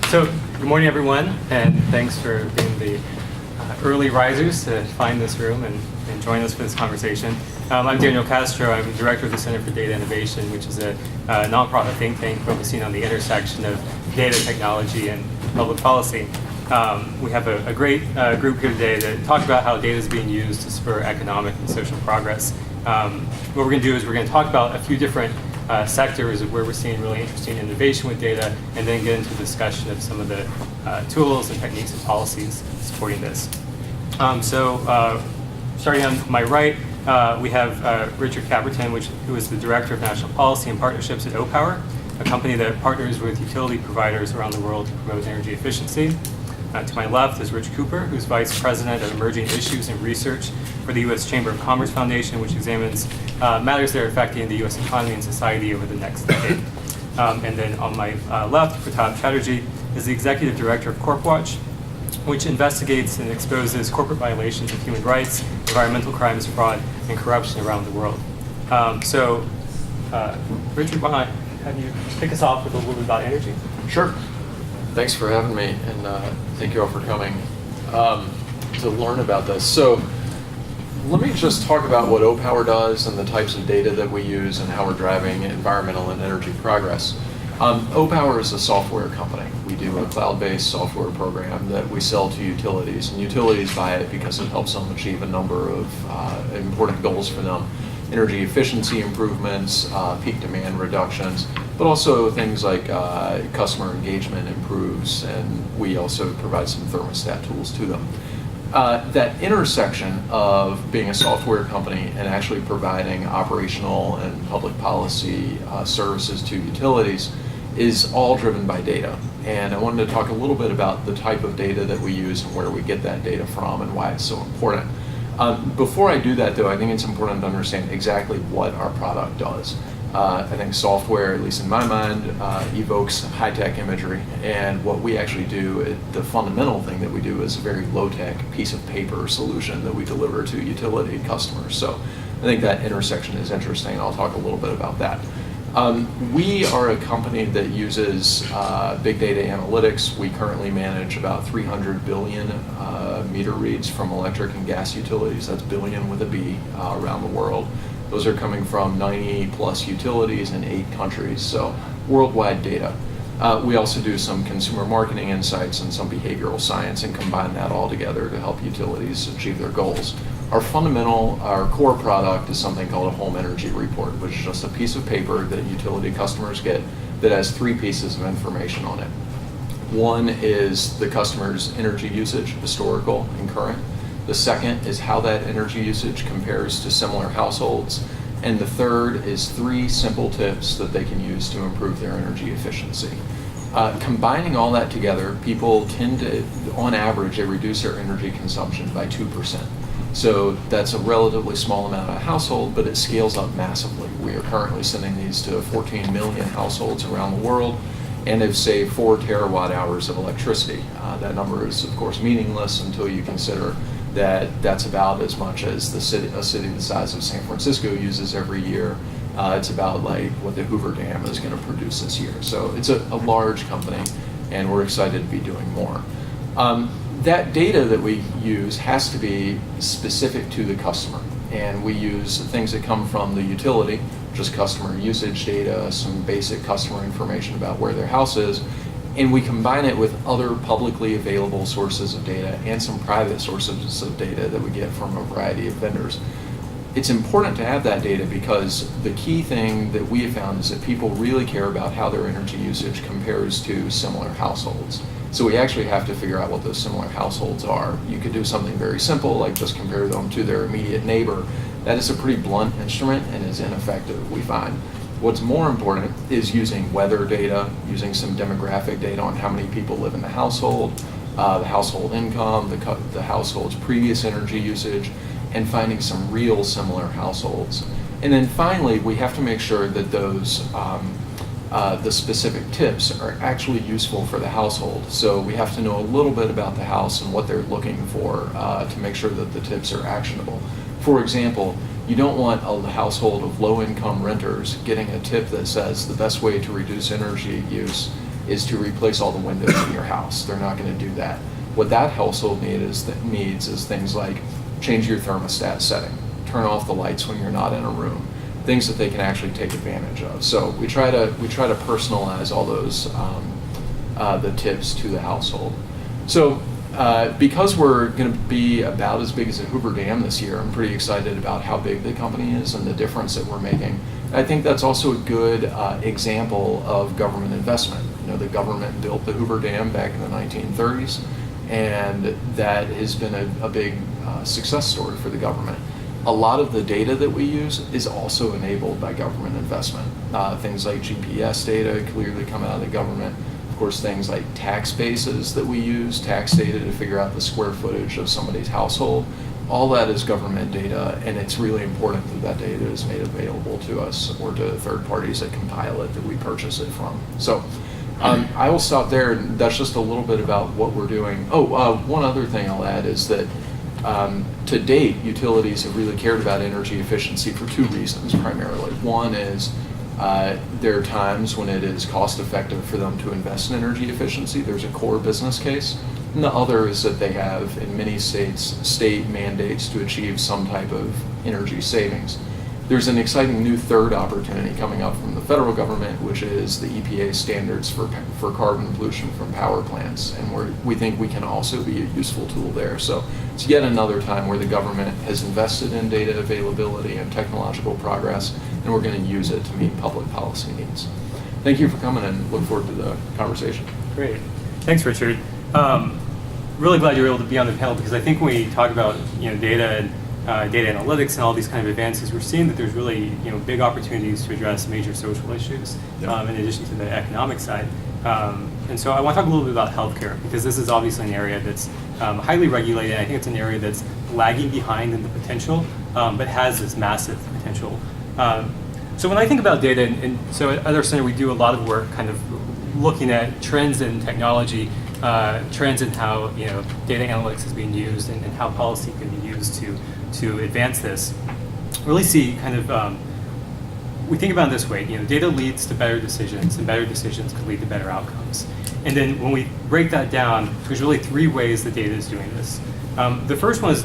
So, good morning, everyone, and thanks for being the early risers to find this room and join us for this conversation. I'm Daniel Castro. I'm the director of the Center for Data Innovation, which is a nonprofit think tank focusing on the intersection of data technology and public policy. We have a great group here today to talk about how data is being used to spur economic and social progress. What we're going to do is we're going to talk about a few different sectors of where we're seeing really interesting innovation with data, and then get into a discussion of some of the tools and techniques and policies supporting this. Starting on my right, we have Richard Caperton, who is the Director of National Policy and Partnerships at OPower, a company that partners with utility providers around the world to promote energy efficiency. To my left is Rich Cooper, who's Vice President of Emerging Issues and Research for the U.S. Chamber of Commerce Foundation, which examines matters that are affecting the U.S. economy and society over the next decade. And then on my left, Pratap Chatterjee is the Executive Director of CorpWatch, which investigates and exposes corporate violations of human rights, environmental crimes, fraud, and corruption around the world. Richard, why not have you kick us off with a little bit about energy? Sure. Thanks for having me, and thank you all for coming to learn about this. So let me just talk about what OPower does and the types of data that we use and how we're driving environmental and energy progress. OPower is a software company. We do a cloud-based software program that we sell to utilities, and utilities buy it because it helps them achieve a number of important goals for them. Energy efficiency improvements, peak demand reductions, but also things like customer engagement improves, and we also provide some thermostat tools to them. That intersection of being a software company and actually providing operational and public policy services to utilities is all driven by data. And I wanted to talk a little bit about the type of data that we use and where we get that data from and why it's so important. Before I do that, though, I think it's important to understand exactly what our product does. I think software, at least in my mind, evokes high-tech imagery, and what we actually do, the fundamental thing that we do is a very low-tech piece of paper solution that we deliver to utility customers. So I think that intersection is interesting. I'll talk a little bit about that. We are a company that uses big data analytics. We currently manage about 300 billion meter reads from electric and gas utilities. That's billion with a B around the world. Those are coming from 90 plus utilities in 8 countries, so worldwide data. We also do some consumer marketing insights and some behavioral science and combine that all together to help utilities achieve their goals. Our core product is something called a home energy report, which is just a piece of paper that utility customers get that has 3 pieces of information on it. One is the customer's energy usage, historical and current. The second is how that energy usage compares to similar households. And the third is 3 simple tips that they can use to improve their energy efficiency. Combining all that together, people tend to, on average, they reduce their energy consumption by 2%. So that's a relatively small amount of household, but it scales up massively. We are currently sending these to 14 million households around the world and have saved 4 terawatt hours of electricity. That number is, of course, meaningless until you consider that that's about as much as a city the size of San Francisco uses every year. It's about like what the Hoover Dam is going to produce this year. So it's a large company, and we're excited to be doing more. That data that we use has to be specific to the customer, and we use things that come from the utility, just customer usage data, some basic customer information about where their house is, and we combine it with other publicly available sources of data and some private sources of data that we get from a variety of vendors. It's important to have that data because the key thing that we have found is that people really care about how their energy usage compares to similar households. So we actually have to figure out what those similar households are. You could do something very simple, like just compare them to their immediate neighbor. That is a pretty blunt instrument and is ineffective, we find. What's more important is using weather data, using some demographic data on how many people live in the household income, the household's previous energy usage, and finding some real similar households. And then finally, we have to make sure that those the specific tips are actually useful for the household. So we have to know a little bit about the house and what they're looking for to make sure that the tips are actionable. For example, you don't want a household of low-income renters getting a tip that says the best way to reduce energy use is to replace all the windows in your house. They're not going to do that. What that household needs is things like change your thermostat setting, turn off the lights when you're not in a room, things that they can actually take advantage of. So we try to personalize all those the tips to the household. So because we're going to be about as big as a Hoover Dam this year, I'm pretty excited about how big the company is and the difference that we're making. I think that's also a good example of government investment. You know, the government built the Hoover Dam back in the 1930s, and that has been a big success story for the government. A lot of the data that we use is also enabled by government investment. Things like GPS data clearly come out of the government. Of course, things like tax bases that we use, tax data to figure out the square footage of somebody's household. All that is government data, and it's really important that that data is made available to us or to third parties that compile it, that we purchase it from. So I will stop there. That's just a little bit about what we're doing. One other thing I'll add is that to date, utilities have really cared about energy efficiency for two reasons primarily. One is there are times when it is cost effective for them to invest in energy efficiency. There's a core business case. And the other is that they have, in many states, state mandates to achieve some type of energy savings. There's an exciting new third opportunity coming up from the federal government, which is the EPA standards for carbon pollution from power plants. And we think we can also be a useful tool there. So it's yet another time where the government has invested in data availability and technological progress, and we're going to use it to meet public policy needs. Thank you for coming, and look forward to the conversation. Great. Thanks, Richard. Really glad you were able to be on the panel, because I think when we talk about data and data analytics and all these kind of advances, we're seeing that there's really big opportunities to address major social issues in addition to the economic side. And so I want to talk a little bit about healthcare, because this is obviously an area that's highly regulated. I think it's an area that's lagging behind in the potential, but has this massive potential. So when I think about data, and so at our center we do a lot of work kind of looking at trends in technology, trends in how data analytics is being used, and how policy can be used to advance this. Really see kind of we think about it this way: data leads to better decisions, and better decisions can lead to better outcomes. And then when we break that down, there's really three ways that data is doing this. The first one is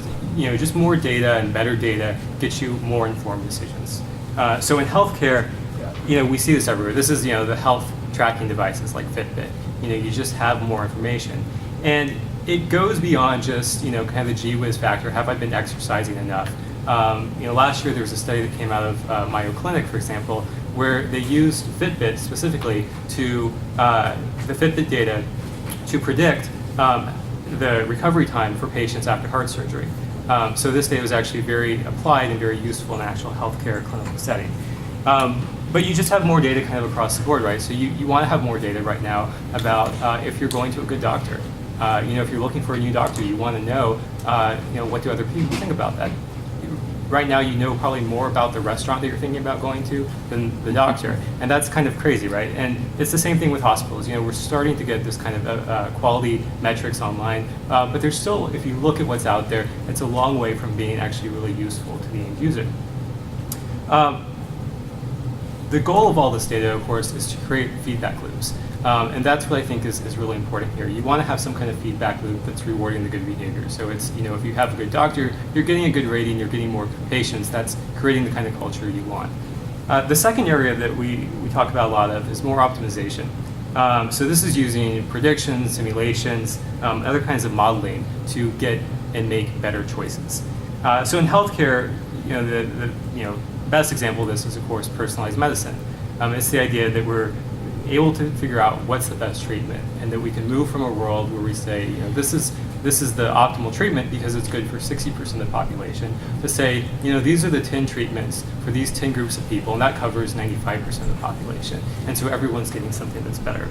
just more data and better data gets you more informed decisions. So in healthcare, we see this everywhere. This is the health tracking devices like Fitbit. You just have more information, and it goes beyond just kind of the gee whiz factor. Have I been exercising enough? Last year there was a study that came out of Mayo Clinic, for example, where they used Fitbit specifically to the Fitbit data to predict the recovery time for patients after heart surgery. So this data was actually very applied and very useful in an actual healthcare clinical setting. But you just have more data kind of across the board, right? So you want to have more data right now about if you're going to a good doctor. If you're looking for a new doctor, you want to know, what do other people think about that? Right now, probably more about the restaurant that you're thinking about going to than the doctor, and that's kind of crazy, right? And it's the same thing with hospitals. We're starting to get this kind of quality metrics online, but there's still, if you look at what's out there, it's a long way from being actually really useful to the end user. The goal of all this data, of course, is to create feedback loops. And that's what I think is really important here. You want to have some kind of feedback loop that's rewarding the good behavior. So it's, if you have a good doctor, you're getting a good rating, you're getting more patients, that's creating the kind of culture you want. The second area that we talk about a lot of is more optimization. So this is using predictions, simulations, other kinds of modeling to get and make better choices. So in healthcare, the best example of this is, of course, personalized medicine. It's the idea that we're able to figure out what's the best treatment, and that we can move from a world where we say, this is the optimal treatment because it's good for 60% of the population, to say, these are the 10 treatments for these 10 groups of people, and that covers 95% of the population. And so everyone's getting something that's better.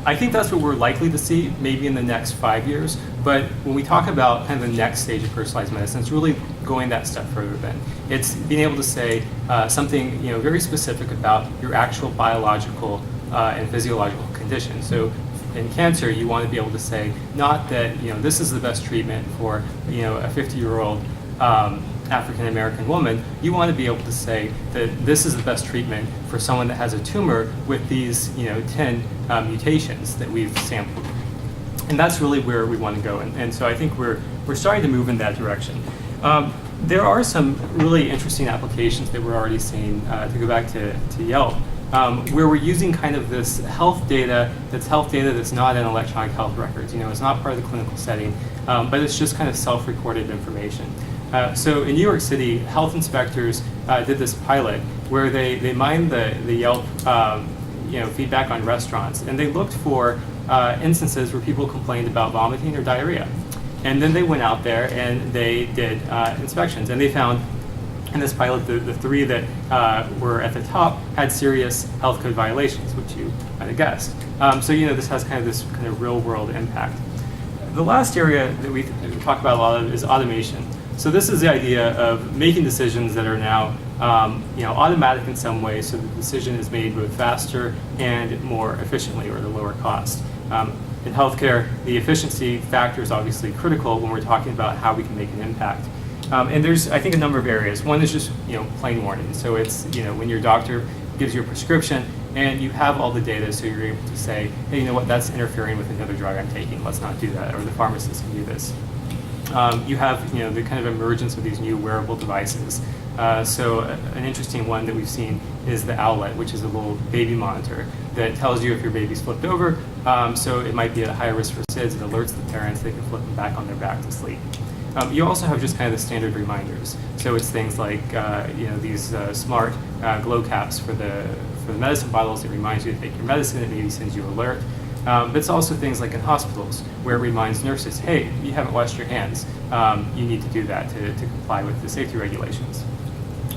I think that's what we're likely to see maybe in the next 5 years. But when we talk about kind of the next stage of personalized medicine, it's really going that step further then. It's being able to say something very specific about your actual biological and physiological condition. So in cancer, you want to be able to say not that this is the best treatment for a 50-year-old African American woman, you want to be able to say that this is the best treatment for someone that has a tumor with these 10 mutations that we've sampled. And that's really where we want to go. And so I think we're starting to move in that direction. There are some really interesting applications that we're already seeing, to go back to Yelp, where we're using kind of this health data that's not in electronic health records. It's not part of the clinical setting, but it's just kind of self-recorded information. So in New York City, health inspectors did this pilot where they mined the Yelp feedback on restaurants, and they looked for instances where people complained about vomiting or diarrhea. And then they went out there and they did inspections, and they found in this pilot the 3 that were at the top had serious health code violations, which you might have guessed. So this has this kind of real world impact. The last area that we talk about a lot of is automation. So this is the idea of making decisions that are now automatic in some way, so the decision is made both faster and more efficiently, or at a lower cost. In healthcare, the efficiency factor is obviously critical when we're talking about how we can make an impact. And there's, I think, a number of areas. One is just plain warning. So it's when your doctor gives you a prescription and you have all the data, so you're able to say, hey, you know what, that's interfering with another drug I'm taking. Let's not do that. Or the pharmacist can do this. You have the kind of emergence of these new wearable devices. So an interesting one that we've seen is the Owlet, which is a little baby monitor that tells you if your baby's flipped over. So it might be at a higher risk for SIDS. It alerts the parents. They can flip them back on their back to sleep. You also have just kind of the standard reminders. So it's things like these smart glow caps for the medicine bottles. It reminds you to take your medicine. It maybe sends you an alert. But it's also things like in hospitals where it reminds nurses, hey, you haven't washed your hands. You need to do that to comply with the safety regulations.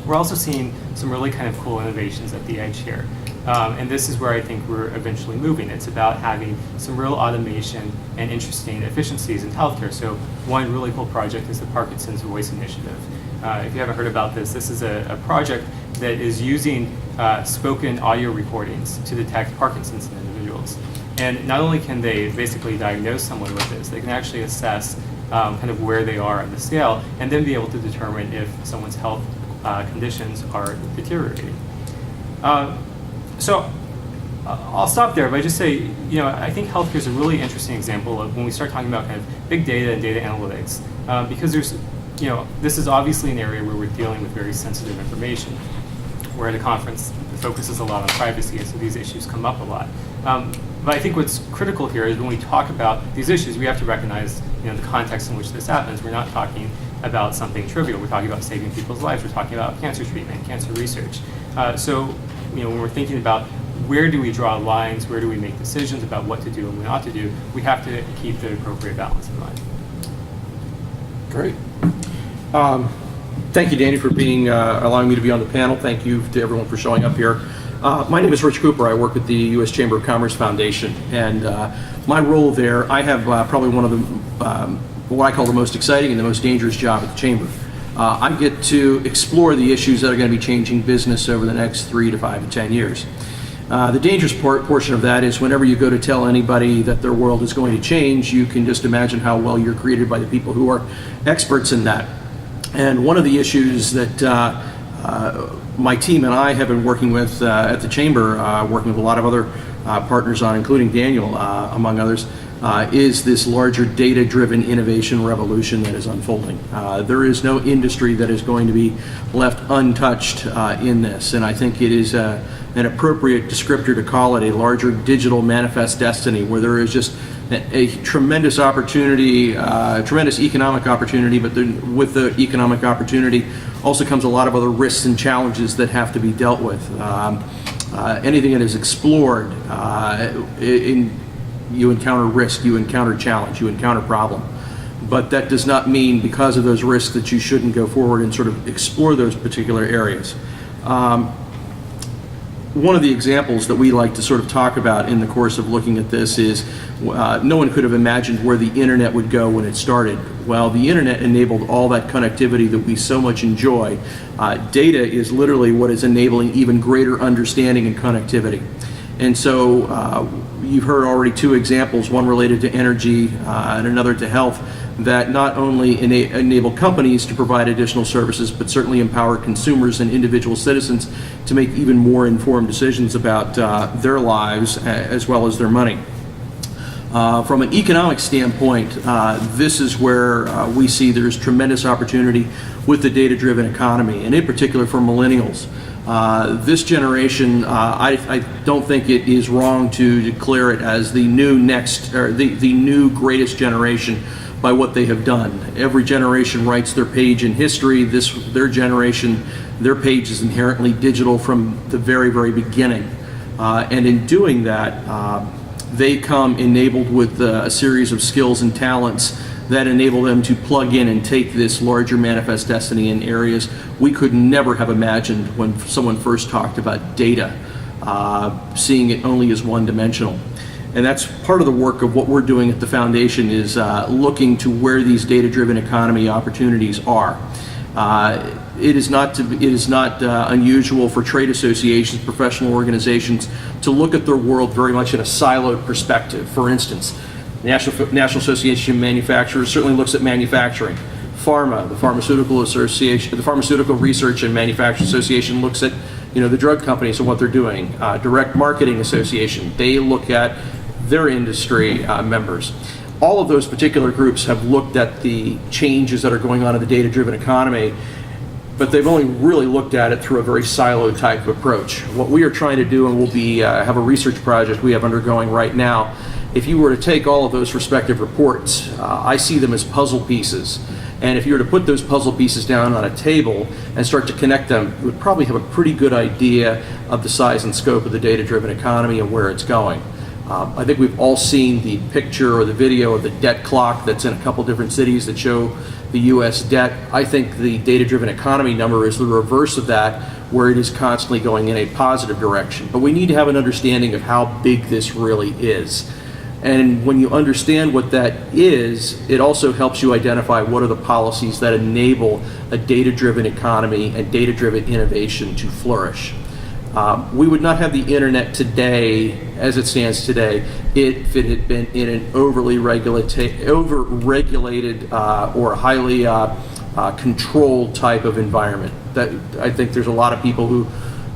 We're also seeing some really kind of cool innovations at the edge here. And this is where I think we're eventually moving. It's about having some real automation and interesting efficiencies in healthcare. So one really cool project is the Parkinson's Voice Initiative. If you haven't heard about this, this is a project that is using spoken audio recordings to detect Parkinson's in individuals. And not only can they basically diagnose someone with this, they can actually assess kind of where they are on the scale, and then be able to determine if someone's health conditions are deteriorating. So I'll stop there, but I just say, I think healthcare is a really interesting example of when we start talking about kind of big data and data analytics, because there's, this is obviously an area where we're dealing with very sensitive information. We're at a conference that focuses a lot on privacy, and so these issues come up a lot. But I think what's critical here is when we talk about these issues, we have to recognize the context in which this happens. We're not talking about something trivial. We're talking about saving people's lives. We're talking about cancer treatment, cancer research. So when we're thinking about where do we draw lines, where do we make decisions about what to do and what not to do, we have to keep the appropriate balance in mind. Great. Thank you, Danny, for allowing me to be on the panel. Thank you to everyone for showing up here. My name is Rich Cooper. I work at the U.S. Chamber of Commerce Foundation, and my role there, I have probably one of the, what I call the most exciting and the most dangerous job at the Chamber. I get to explore the issues that are going to be changing business over the next 3 to 5 to 10 years. The dangerous portion of that is whenever you go to tell anybody that their world is going to change, you can just imagine how well you're greeted by the people who are experts in that. And one of the issues that my team and I have been working with at the Chamber, working with a lot of other partners on, including Daniel, among others, is this larger data-driven innovation revolution that is unfolding. There is no industry that is going to be left untouched in this, and I think it is an appropriate descriptor to call it a larger digital manifest destiny, where there is just a tremendous opportunity, tremendous economic opportunity, but with the economic opportunity also comes a lot of other risks and challenges that have to be dealt with. Anything that is explored, you encounter risk, you encounter challenge, you encounter problem. But that does not mean, because of those risks, that you shouldn't go forward and sort of explore those particular areas. One of the examples that we like to sort of talk about in the course of looking at this is no one could have imagined where the internet would go when it started. Well, the internet enabled all that connectivity that we so much enjoy. Data is literally what is enabling even greater understanding and connectivity. And so you've heard already two examples, one related to energy and another to health, that not only enable companies to provide additional services, but certainly empower consumers and individual citizens to make even more informed decisions about their lives as well as their money. From an economic standpoint, this is where we see there's tremendous opportunity with the data-driven economy, and in particular for millennials. This generation, I don't think it is wrong to declare it as the new next, or the new greatest generation by what they have done. Every generation writes their page in history. Their generation, their page is inherently digital from the very, very beginning. And in doing that, they come enabled with a series of skills and talents that enable them to plug in and take this larger manifest destiny in areas we could never have imagined when someone first talked about data, seeing it only as one-dimensional. And that's part of the work of what we're doing at the foundation, is looking to where these data-driven economy opportunities are. It is not unusual for trade associations, professional organizations to look at their world very much in a siloed perspective. For instance, National Association of Manufacturers certainly looks at manufacturing. Pharma, the Pharmaceutical Association, the Pharmaceutical Research and Manufacturing Association looks at the drug companies and what they're doing. Direct Marketing Association, they look at their industry members. All of those particular groups have looked at the changes that are going on in the data-driven economy, but they've only really looked at it through a very siloed type of approach. What we are trying to do, and we'll be have a research project we have undergoing right now, if you were to take all of those respective reports, I see them as puzzle pieces. And if you were to put those puzzle pieces down on a table and start to connect them, you would probably have a pretty good idea of the size and scope of the data-driven economy and where it's going. I think we've all seen the picture or the video of the debt clock that's in a couple different cities that show the U.S. debt. I think the data-driven economy number is the reverse of that, where it is constantly going in a positive direction. But we need to have an understanding of how big this really is. And when you understand what that is, it also helps you identify what are the policies that enable a data-driven economy and data-driven innovation to flourish. We would not have the internet today, as it stands today, if it had been in an over-regulated or highly controlled type of environment. That, I think there's a lot of people who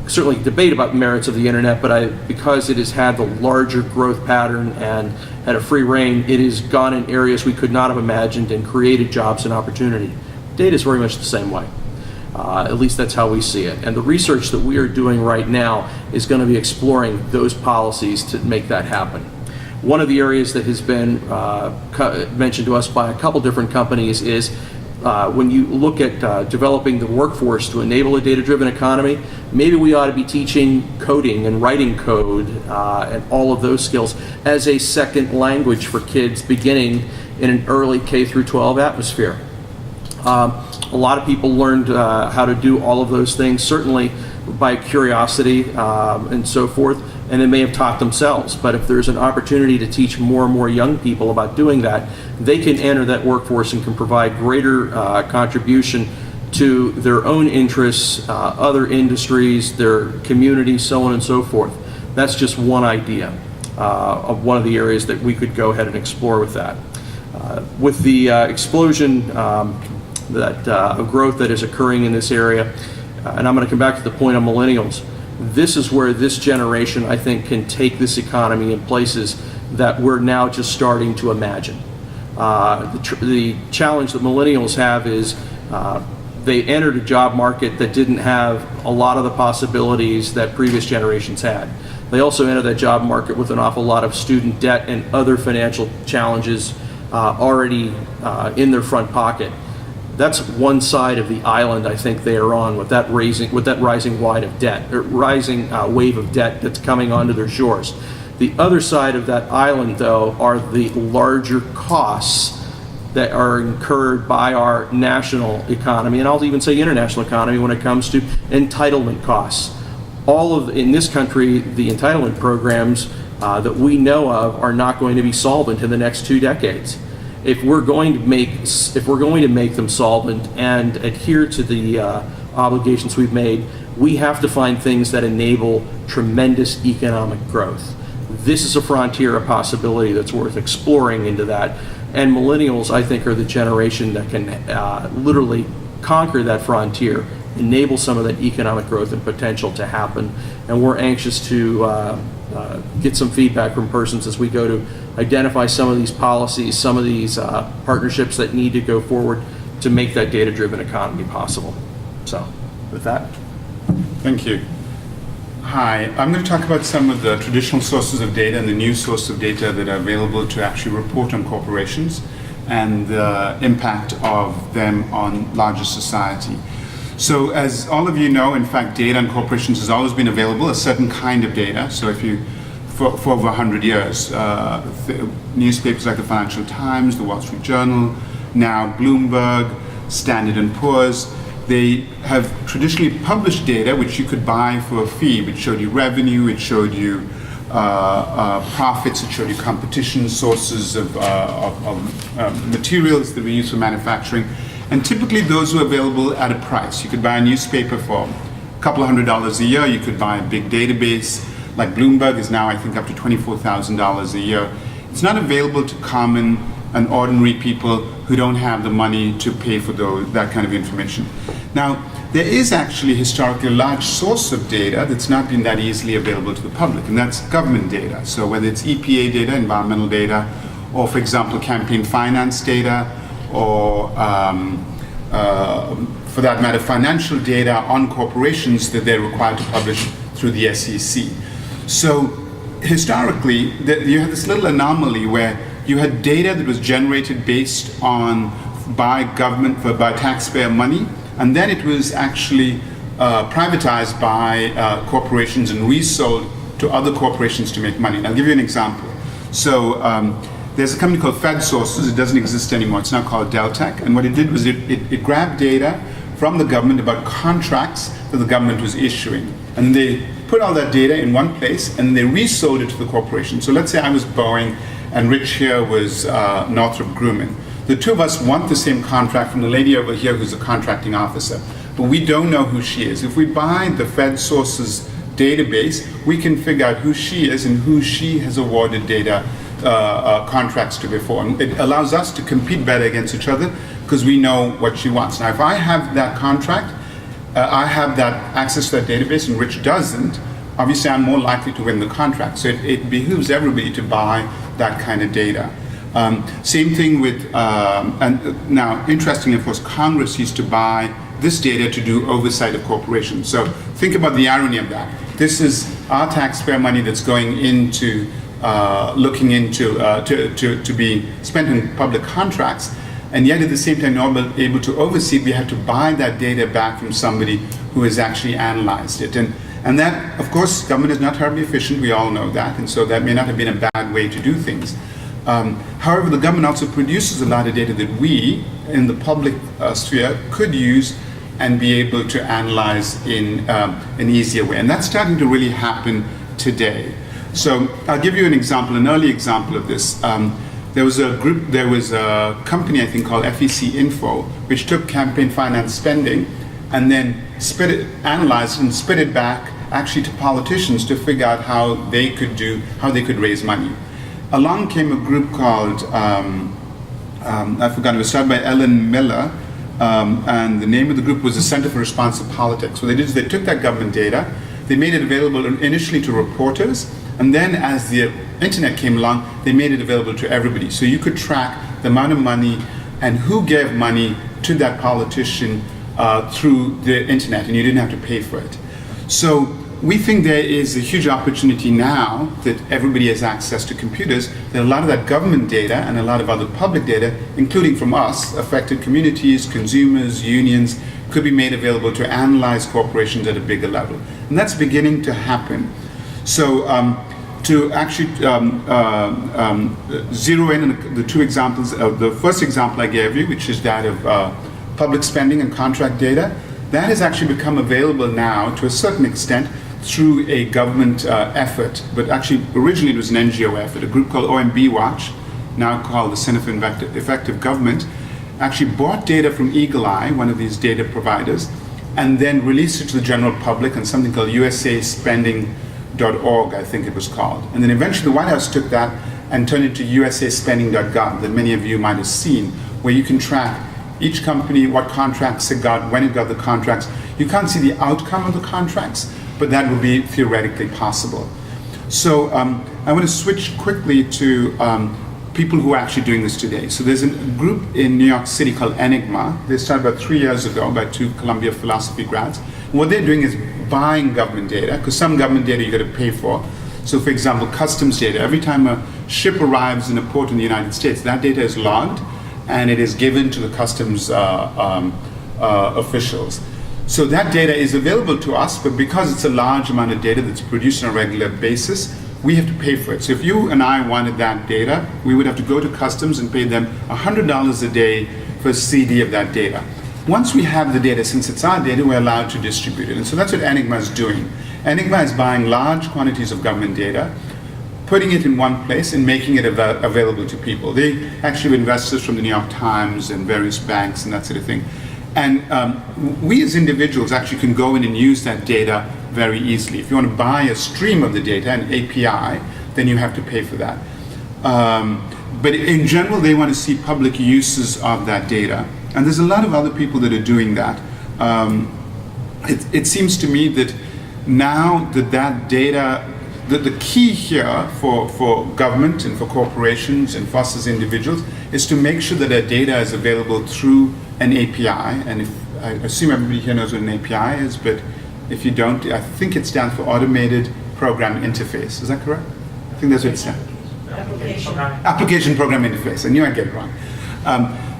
certainly debate about the merits of the internet, but because it has had the larger growth pattern and had a free reign, it has gone in areas we could not have imagined and created jobs and opportunity. Data is very much the same way. At least that's how we see it. And the research that we are doing right now is going to be exploring those policies to make that happen. One of the areas that has been mentioned to us by a couple different companies is when you look at developing the workforce to enable a data-driven economy, maybe we ought to be teaching coding and writing code and all of those skills as a second language for kids beginning in an early K through 12 atmosphere. A lot of people learned how to do all of those things, certainly by curiosity and so forth, and they may have taught themselves. But if there's an opportunity to teach more and more young people about doing that, they can enter that workforce and can provide greater contribution to their own interests, other industries, their community, so on and so forth. That's just one idea of one of the areas that we could go ahead and explore with that. With the explosion of growth that is occurring in this area, and I'm going to come back to the point on millennials, this is where this generation, I think, can take this economy in places that we're now just starting to imagine. The challenge that millennials have is they entered a job market that didn't have a lot of the possibilities that previous generations had. They also entered that job market with an awful lot of student debt and other financial challenges already in their front pocket. That's one side of the island I think they are on with that rising wave of debt that's coming onto their shores. The other side of that island, though, are the larger costs that are incurred by our national economy, and I'll even say international economy, when it comes to entitlement costs. In this country, the entitlement programs that we know of are not going to be solvent in the next 2 decades. If we're going to make them solvent and adhere to the obligations we've made, we have to find things that enable tremendous economic growth. This is a frontier, a possibility that's worth exploring into that. And millennials, I think, are the generation that can literally conquer that frontier, enable some of that economic growth and potential to happen. And we're anxious to get some feedback from persons as we go to identify some of these policies, some of these partnerships that need to go forward to make that data-driven economy possible. So, with that. Thank you. Hi, I'm going to talk about some of the traditional sources of data and the new source of data that are available to actually report on corporations and the impact of them on larger society. So as all of you know, in fact, data on corporations has always been available, a certain kind of data. So if you, for over 100 years, newspapers like the Financial Times, the Wall Street Journal, now Bloomberg, Standard & Poor's, they have traditionally published data which you could buy for a fee, which showed you revenue, it showed you profits, it showed you competition, sources of materials that we use for manufacturing. And typically those were available at a price. You could buy a newspaper for a couple $100s a year. You could buy a big database like Bloomberg is now, I think, up to $24,000 a year. It's not available to common and ordinary people who don't have the money to pay for that kind of information. Now, there is actually historically a large source of data that's not been that easily available to the public, and that's government data. So whether it's EPA data, environmental data, or for example, campaign finance data, or for that matter, financial data on corporations that they're required to publish through the SEC. So historically, you had this little anomaly where you had data that was generated based on by government by taxpayer money, and then it was actually privatized by corporations and resold to other corporations to make money. And I'll give you an example. So there's a company called FedSources. It doesn't exist anymore. It's now called Deltek. And what it did was it grabbed data from the government about contracts that the government was issuing, and they put all that data in one place and they resold it to the corporation. So let's say I was Boeing and Rich here was Northrop Grumman. The two of us want the same contract from the lady over here who's a contracting officer, but we don't know who she is. If we buy the FedSources database, we can figure out who she is and who she has awarded data contracts to before. And it allows us to compete better against each other because we know what she wants. Now, if I have that contract, I have that access to that database and Rich doesn't, obviously I'm more likely to win the contract. So it behooves everybody to buy that kind of data. Same thing with, and now interestingly, of course, Congress used to buy this data to do oversight of corporations. So think about the irony of that. This is our taxpayer money that's going into looking into to be spent in public contracts, and yet at the same time, in order to be able to oversee it, we have to buy that data back from somebody who has actually analyzed it. And that, of course, government is not terribly efficient, we all know that, and so that may not have been a bad way to do things. However, the government also produces a lot of data that we, in the public sphere, could use and be able to analyze in an easier way. And that's starting to really happen today. So I'll give you an example, an early example of this. There was a company, I think, called FEC Info, which took campaign finance spending and then analyzed and spit it back actually to politicians to figure out how they could raise money. Along came a group called, I forgot, it was started by Ellen Miller, and the name of the group was the Center for Responsive Politics. What they did is they took that government data, they made it available initially to reporters, and then as the internet came along, they made it available to everybody. So you could track the amount of money and who gave money to that politician through the internet, and you didn't have to pay for it. So we think there is a huge opportunity now that everybody has access to computers, that a lot of that government data and a lot of other public data, including from us, affected communities, consumers, unions, could be made available to analyze corporations at a bigger level. And that's beginning to happen. So to actually zero in on the two examples, the first example I gave you, which is that of public spending and contract data, that has actually become available now to a certain extent through a government effort, but actually originally it was an NGO effort. A group called OPower, now called the Center for Effective Government, actually bought data from Eagle Eye, one of these data providers, and then released it to the general public on something called usaspending.org, I think it was called. And then eventually the White House took that and turned it to usaspending.gov that many of you might have seen, where you can track each company, what contracts it got, when it got the contracts. You can't see the outcome of the contracts, but that would be theoretically possible. So I want to switch quickly to people who are actually doing this today. So there's a group in New York City called Enigma. They started about 3 years ago by 2 Columbia philosophy grads. And what they're doing is buying government data, because some government data you got to pay for. So for example, customs data. Every time a ship arrives in a port in the United States, that data is logged and it is given to the customs officials. So that data is available to us, but because it's a large amount of data that's produced on a regular basis, we have to pay for it. So if you and I wanted that data, we would have to go to customs and pay them $100 a day for a CD of that data. Once we have the data, since it's our data, we're allowed to distribute it. And so that's what Enigma is doing. Enigma is buying large quantities of government data, putting it in one place and making it available to people. They actually have investors from the New York Times and various banks and that sort of thing. And we as individuals actually can go in and use that data very easily. If you want to buy a stream of the data, an API, then you have to pay for that. But in general, they want to see public uses of that data. And there's a lot of other people that are doing that. It seems to me that now that data, the key here for government and for corporations and for us as individuals is to make sure that that data is available through an API. And I assume everybody here knows what an API is, but if you don't, I think it stands for Automated Program Interface. Is that correct? I think that's what it stands for. Application Program Interface. I knew I'd get it wrong.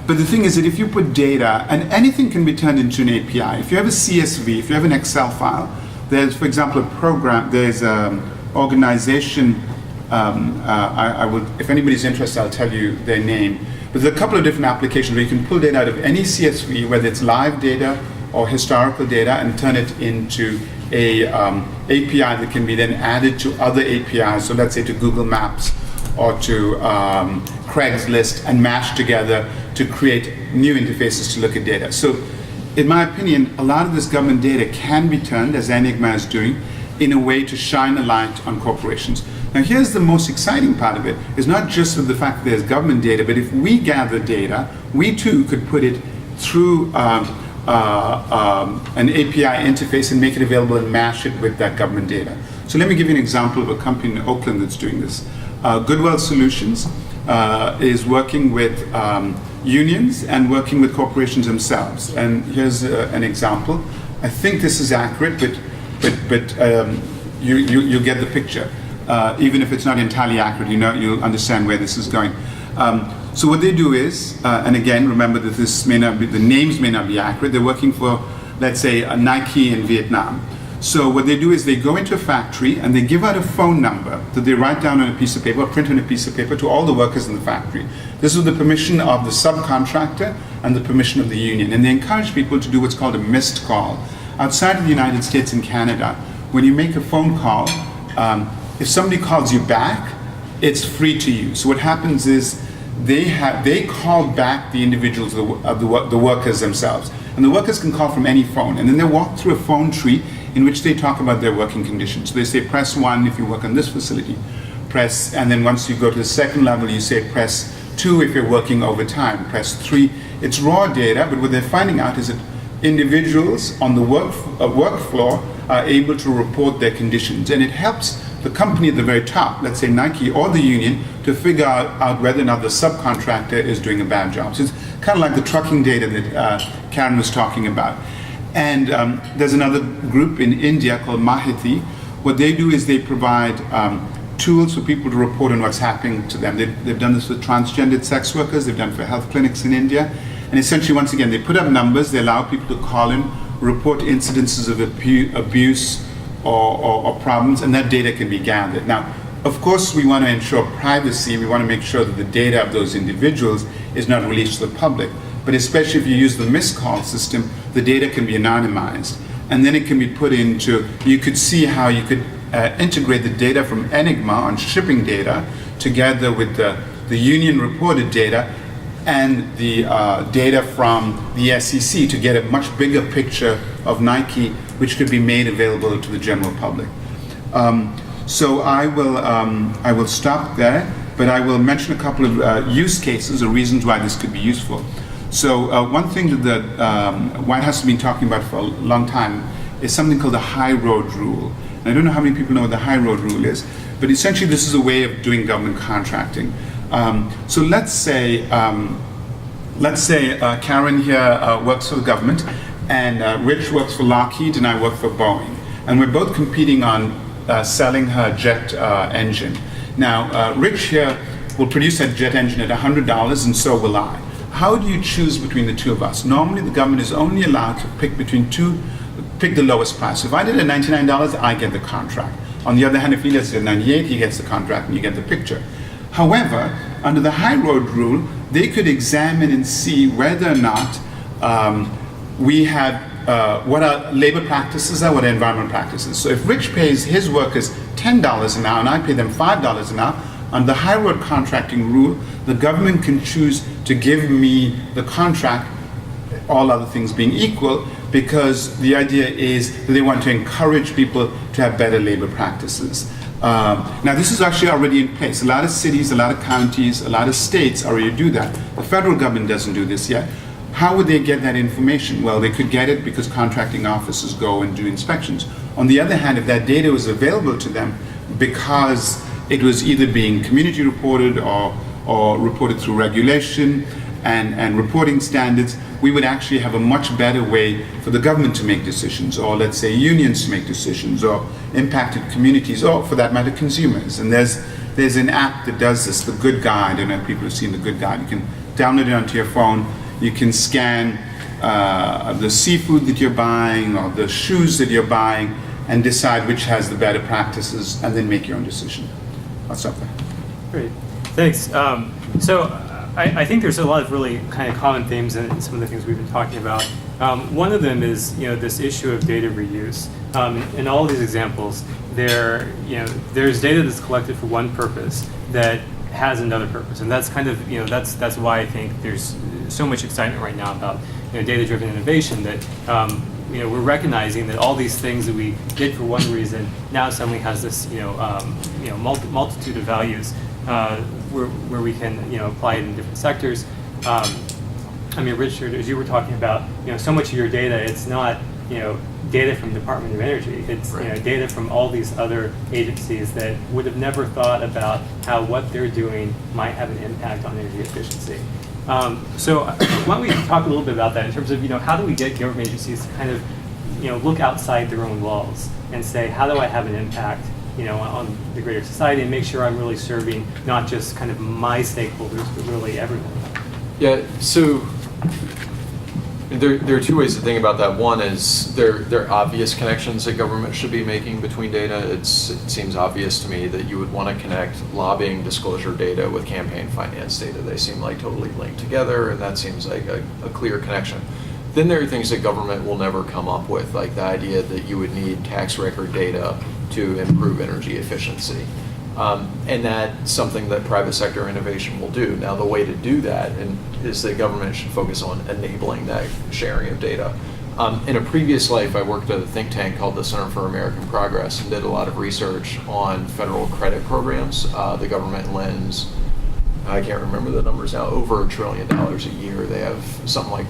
But the thing is that if you put data, and anything can be turned into an API. If you have a CSV, if you have an Excel file, there's, for example, a program, there's an organization, I will, if anybody's interested, I'll tell you their name. But there's a couple of different applications where you can pull data out of any CSV, whether it's live data or historical data, and turn it into a API that can be then added to other APIs. So let's say to Google Maps or to Craigslist, and mashed together to create new interfaces to look at data. So in my opinion, a lot of this government data can be turned, as Enigma is doing, in a way to shine a light on corporations. Now here's the most exciting part of it, is not just the fact that there's government data, but if we gather data, we too could put it through an API interface and make it available and mash it with that government data. So let me give you an example of a company in Oakland that's doing this. Goodwell Solutions is working with unions and working with corporations themselves. And here's an example. I think this is accurate, but you get the picture. Even if it's not entirely accurate, you'll understand where this is going. So what they do is, and again, remember that this may not be, the names may not be accurate. They're working for, let's say, a Nike in Vietnam. So what they do is they go into a factory and they give out a phone number that they write down on a piece of paper, or print on a piece of paper, to all the workers in the factory. This is with the permission of the subcontractor and the permission of the union. And they encourage people to do what's called a missed call. Outside of the United States and Canada, when you make a phone call, if somebody calls you back, it's free to use. So what happens is they call back the individuals, the workers themselves. And the workers can call from any phone. And then they walk through a phone tree in which they talk about their working conditions. So they say, press 1 if you work on this facility. And then once you go to the second level, you say, press 2 if you're working overtime. Press 3. It's raw data, but what they're finding out is that individuals on the work floor are able to report their conditions. And it helps the company at the very top, let's say Nike or the union, to figure out whether or not the subcontractor is doing a bad job. So it's kind of like the trucking data that Karen was talking about. And there's another group in India called Mahiti. What they do is they provide tools for people to report on what's happening to them. They've done this with transgendered sex workers, they've done it for health clinics in India. And essentially, once again, they put up numbers, they allow people to call in, report incidences of abuse or problems, and that data can be gathered. Now, of course, we want to ensure privacy. We want to make sure that the data of those individuals is not released to the public. But especially if you use the missed call system, the data can be anonymized. And then it can be put into, you could see how you could integrate the data from Enigma on shipping data together with the union reported data, and the data from the SEC to get a much bigger picture of Nike, which could be made available to the general public. So I will stop there, but I will mention a couple of use cases or reasons why this could be useful. So one thing that the White House has been talking about for a long time is something called the high road rule. And I don't know how many people know what the high road rule is, but essentially this is a way of doing government contracting. So let's say Karen here works for the government, and Rich works for Lockheed, and I work for Boeing, and we're both competing on selling her jet engine. Now, Rich here will produce that jet engine at $100, and so will I. How do you choose between the two of us? Normally, the government is only allowed to pick the lowest price. If I did it at $99, I get the contract. On the other hand, if he does it at $98, he gets the contract, and you get the picture. However, under the high road rule, they could examine and see whether or not we have what our labor practices are, what our environmental practices. So if Rich pays his workers $10 an hour and I pay them $5 an hour, under the high road contracting rule, the government can choose to give me the contract, all other things being equal, because the idea is that they want to encourage people to have better labor practices. Now, this is actually already in place. A lot of cities, a lot of counties, a lot of states already do that. The federal government doesn't do this yet. How would they get that information? Well, they could get it because contracting officers go and do inspections. On the other hand, if that data was available to them because it was either being community reported or reported through regulation and reporting standards, we would actually have a much better way for the government to make decisions, or let's say unions to make decisions, or impacted communities, or for that matter, consumers. And there's an app that does this, The Good Guide. I don't know if people have seen The Good Guide. You can download it onto your phone. You can scan the seafood that you're buying or the shoes that you're buying and decide which has the better practices and then make your own decision. I'll stop there. Great, thanks. So I think there's a lot of really kind of common themes in some of the things we've been talking about. One of them is this issue of data reuse. In all of these examples, there's data that's collected for one purpose that has another purpose, and that's kind of that's why I think there's so much excitement right now about data-driven innovation, that we're recognizing that all these things that we did for one reason now suddenly has this multitude of values where we can apply it in different sectors. I mean, Richard, as you were talking about, so much of your data, it's not data from the Department of Energy. It's right. Data from all these other agencies that would have never thought about how what they're doing might have an impact on energy efficiency. So why don't we talk a little bit about that in terms of how do we get government agencies to kind of look outside their own walls and say, how do I have an impact on the greater society, and make sure I'm really serving not just kind of my stakeholders, but really everyone. Yeah, so there are two ways to think about that. One is there are obvious connections that government should be making between data. It seems obvious to me that you would want to connect lobbying disclosure data with campaign finance data. They seem like totally linked together, and that seems like a clear connection. Then there are things that government will never come up with, like the idea that you would need tax record data to improve energy efficiency. And that's something that private sector innovation will do. Now, the way to do that is that government should focus on enabling that sharing of data. In a previous life, I worked at a think tank called the Center for American Progress and did a lot of research on federal credit programs. The government lends, I can't remember the numbers now, over $1 trillion a year. They have something like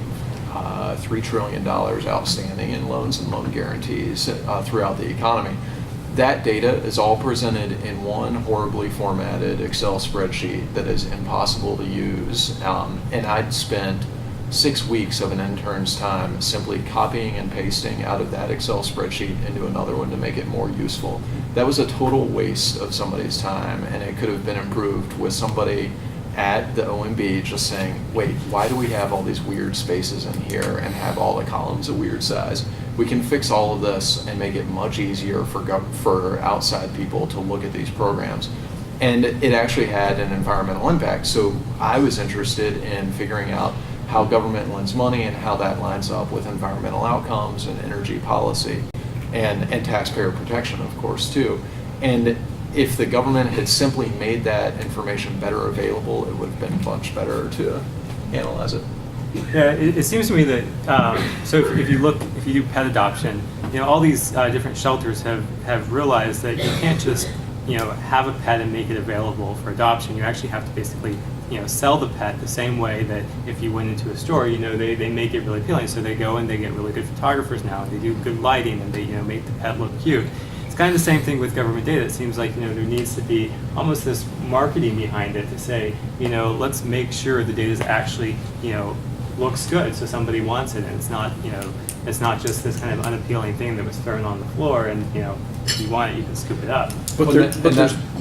$3 trillion outstanding in loans and loan guarantees throughout the economy. That data is all presented in one horribly formatted Excel spreadsheet that is impossible to use. And I'd spent 6 weeks of an intern's time simply copying and pasting out of that Excel spreadsheet into another one to make it more useful. That was a total waste of somebody's time, and it could have been improved with somebody at the OMB just saying, wait, why do we have all these weird spaces in here and have all the columns a weird size? We can fix all of this and make it much easier for outside people to look at these programs. And it actually had an environmental impact. So I was interested in figuring out how government lends money and how that lines up with environmental outcomes and energy policy and taxpayer protection, of course, too. And if the government had simply made that information better available, it would have been much better to analyze it? Yeah, it seems to me that so if you do pet adoption, all these different shelters have realized that you can't just have a pet and make it available for adoption. You actually have to basically sell the pet the same way that if you went into a store, they make it really appealing. So they go and they get really good photographers now. They do good lighting and they make the pet look cute. It's kind of the same thing with government data. It seems like there needs to be almost this marketing behind it to say let's make sure the data is actually looks good, so somebody wants it, and it's not just this kind of unappealing thing that was thrown on the floor, and if you want it, you can scoop it up. But,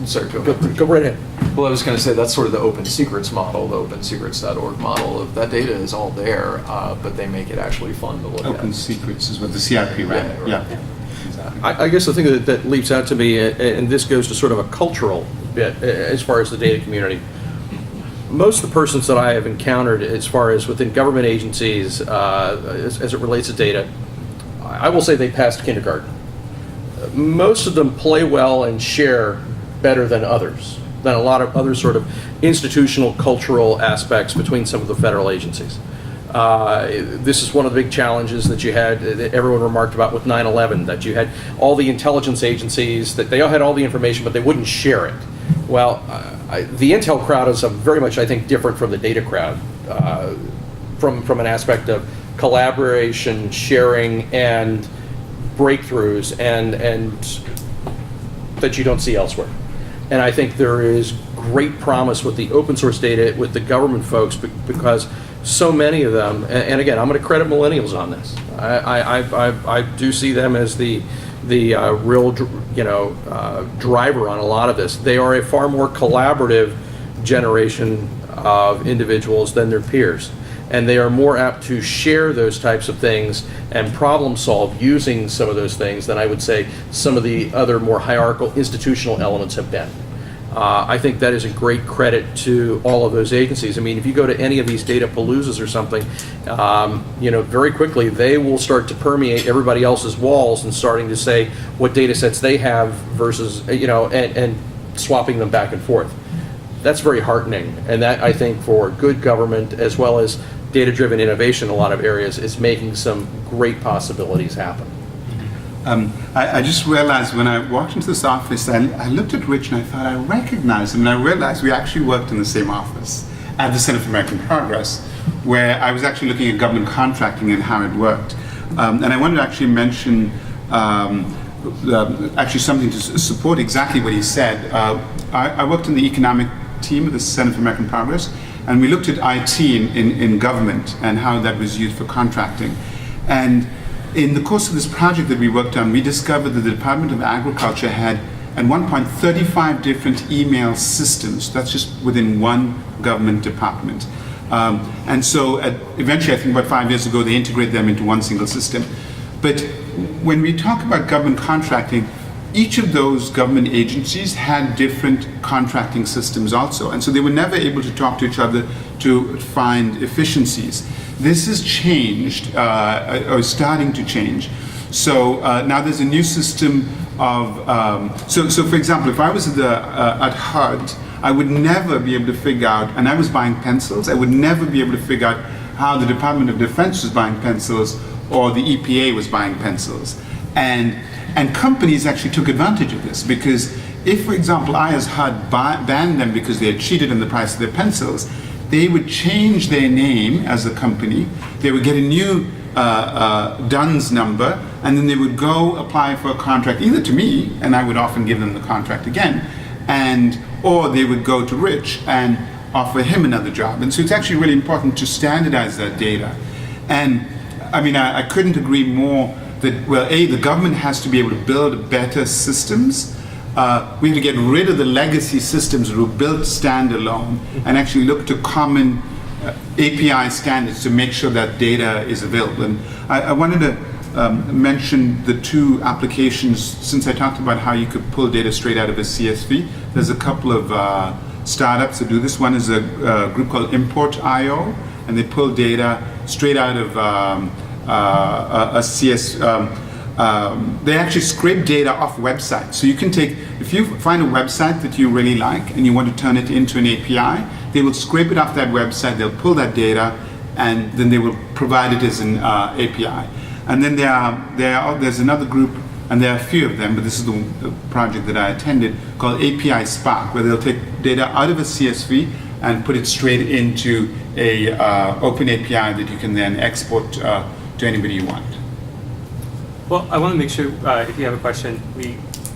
Sorry, go right ahead. Well, I was going to say that's sort of the Open Secrets model, the OpenSecrets.org model. Of that data is all there, but they make it actually fun to look at. Open Secrets is what the CRP ran. Yeah, right. Yeah. Exactly. I guess the thing that leaps out to me, and this goes to sort of a cultural bit as far as the data community. Most of the persons that I have encountered as far as within government agencies as it relates to data, I will say they passed kindergarten. Most of them play well and share better than others, than a lot of other sort of institutional cultural aspects between some of the federal agencies. This is one of the big challenges that you had, that everyone remarked about with 9/11, that you had all the intelligence agencies, that they all had all the information, but they wouldn't share it. Well, the intel crowd is very much, I think, different from the data crowd, from an aspect of collaboration, sharing, and breakthroughs, and that you don't see elsewhere. And I think there is great promise with the open source data with the government folks, because so many of them, and again, I'm going to credit millennials on this. I do see them as the real driver on a lot of this. They are a far more collaborative generation of individuals than their peers, and they are more apt to share those types of things and problem solve using some of those things than I would say some of the other more hierarchical institutional elements have been. I think that is a great credit to all of those agencies. I mean, if you go to any of these data paloozas or something, very quickly they will start to permeate everybody else's walls and starting to say what data sets they have versus, and swapping them back and forth. That's very heartening. And that, I think, for good government as well as data-driven innovation in a lot of areas is making some great possibilities happen. I just realized when I walked into this office, I looked at Rich and I thought I recognized him, and I realized we actually worked in the same office at the Center for American Progress, where I was actually looking at government contracting and how it worked. And I wanted to actually mention actually something to support exactly what he said. I worked in the economic team of the Center for American Progress, and we looked at IT in government and how that was used for contracting. And in the course of this project that we worked on, we discovered that the Department of Agriculture had, at one point, 35 different email systems. That's just within one government department. And so eventually, I think about 5 years ago, they integrated them into one single system. But when we talk about government contracting, each of those government agencies had different contracting systems also. And so they were never able to talk to each other to find efficiencies. This has changed, or starting to change. So now there's a new system of, so for example, if I was at HUD, I would never be able to figure out, and I was buying pencils, I would never be able to figure out how the Department of Defense was buying pencils or the EPA was buying pencils. And companies actually took advantage of this, because if, for example, I as HUD banned them because they had cheated in the price of their pencils, they would change their name as a company, they would get a new DUNS number, and then they would go apply for a contract either to me, and I would often give them the contract again, or they would go to Rich and offer him another job. And so it's actually really important to standardize that data. And I mean, I couldn't agree more that, well, the government has to be able to build better systems. We have to get rid of the legacy systems that were built standalone and actually look to common API standards to make sure that data is available. And I wanted to mention the two applications, since I talked about how you could pull data straight out of a CSV. There's a couple of startups that do this. One is a group called Import.io, and they pull data straight out of a CS. They actually scrape data off websites. So you can take, if you find a website that you really like and you want to turn it into an API, they will scrape it off that website, they'll pull that data, and then they will provide it as an API. And then there's another group, and there are a few of them, but this is the project that I attended, called API Spark, where they'll take data out of a CSV and put it straight into a open API that you can then export to anybody you want. Well, I want to make sure if you have a question,